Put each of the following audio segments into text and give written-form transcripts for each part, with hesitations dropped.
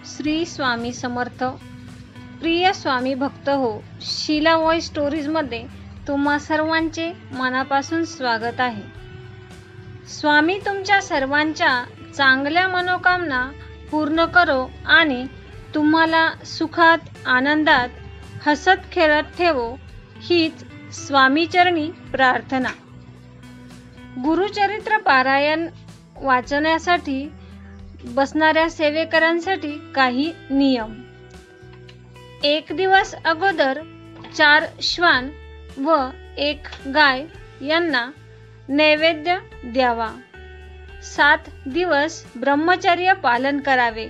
श्री स्वामी समर्थ. प्रिय स्वामी भक्त हो, शीला वॉइस स्टोरीजमध्ये तुम्हा सर्वांचे मनापासून स्वागत आहे. स्वामी तुमच्या सर्वांच्या चांगल्या मनोकामना पूर्ण करो आणि तुम्हाला सुखात आनंदात हसत खेळत ठेवो, हीच स्वामीचरणी प्रार्थना. गुरुचरित्र पारायण वाचण्यासाठी बसणाऱ्या सेवेकरांसाठी काही नियम. एक दिवस अगोदर 4 श्वान व 1 गाय यांना नैवेद्य द्यावा. 7 दिवस ब्रह्मचर्य पालन करावे.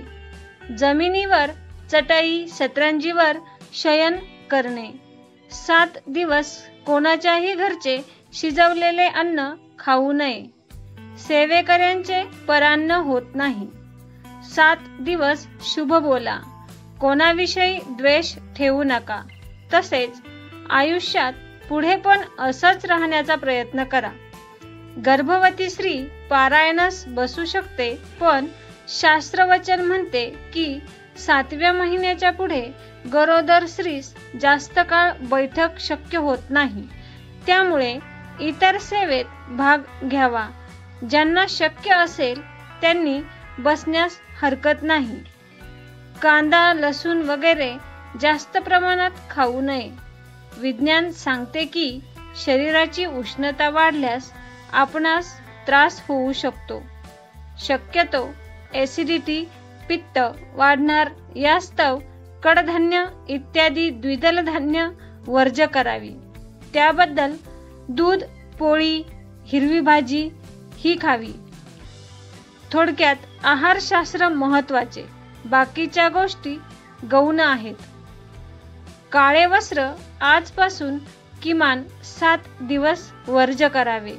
जमिनीवर चटई सतरंजीवर शयन करणे. 7 दिवस कोणाच्याही घरचे शिजवलेले अन्न खाऊ नये. सेवेकऱ्यांचे परान्न होत नाही. 7 दिवस शुभ बोला. कोणाविषयी द्वेष ठेवू नका. तसेच आयुष्यात पुढे पण असंच राहण्याचा प्रयत्न करा. गर्भवती स्त्री पारायणास बसू शकते, पण शास्त्रवचन म्हणते की 7व्या महिन्याच्या पुढे गरोदर स्त्रीस जास्त काळ बैठक शक्य होत नाही. त्यामुळे इतर सेवेत भाग घ्यावा. ज्यांना शक्य असेल त्यांनी बसण्यास हरकत नाही. कांदा लसूण वगैरे जास्त प्रमाणात खाऊ नये. विज्ञान सांगते की शरीराची उष्णता वाढल्यास आपणास त्रास होऊ शकतो. शक्यतो ॲसिडिटी पित्त वाढणार यास्तव कडधान्य इत्यादी द्विदल धान्य वर्ज करावी. त्याबद्दल दूध पोळी हिरवी भाजी ही खावी. थोडक्यात आहारशास्त्र महत्त्वाचे, बाकीच्या गोष्टी गौण आहेत. काळे वस्त्र आजपासून किमान 7 दिवस वर्ज करावे.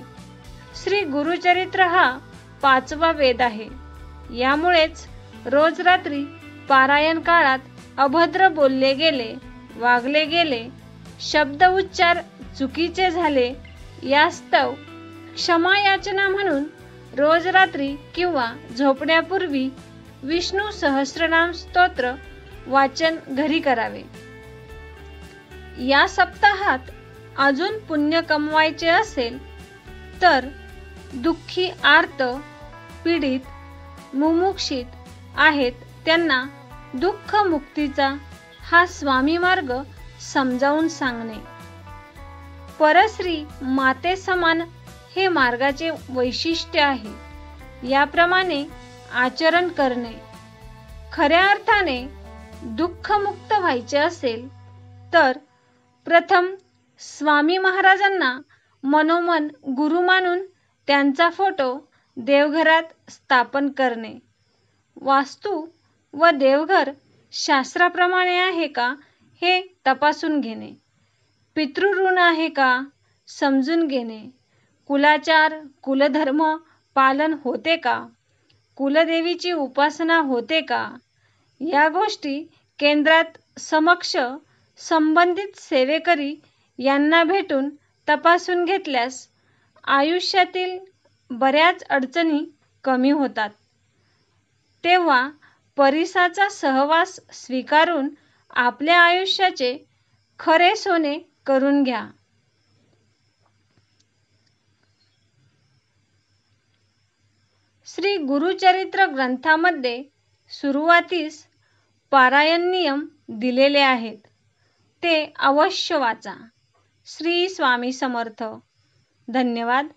श्री गुरुचरित्र हा 5वा वेद आहे. यामुळेच रोज रात्री पारायण काळात अभद्र बोलले गेले, वागले गेले, शब्द उच्चार चुकीचे झाले यास्तव क्षमा याचना म्हणून रोज रात्री किंवा झोपण्यापूर्वी विष्णू सहस्रनाम स्तोत्र वाचन घरी करावे. या सप्ताहात अजून पुण्य कमवायचे असेल तर दुःखी आर्त पीडित मुमुक्षित आहेत त्यांना दुःख मुक्तीचा हा स्वामी मार्ग समजावून सांगणे. परश्री माते समान हे मार्गाचे वैशिष्ट्य आहे. याप्रमाणे आचरण करणे. खऱ्या अर्थाने दुःखमुक्त व्हायचे असेल तर प्रथम स्वामी महाराजांना मनोमन गुरु मानून त्यांचा फोटो देवघरात स्थापन करणे. वास्तू व देवघर शास्त्राप्रमाणे आहे का हे तपासून घेणे. पितृऋण आहे का समजून घेणे. कुलाचार कुलधर्म पालन होते का. कुलदेवीची उपासना होते का. या गोष्टी केंद्रात समक्ष संबंधित सेवेकरी यांना भेटून तपासून घेतल्यास आयुष्यातील बऱ्याच अडचणी कमी होतात. तेव्हा परिसाचा सहवास स्वीकारून आपल्या आयुष्याचे खरे सोने करून घ्या. श्री गुरुचरित्र ग्रंथामध्ये सुरुवातीस पारायण नियम दिलेले आहेत. ते अवश्य वाचा. श्री स्वामी समर्थ. धन्यवाद.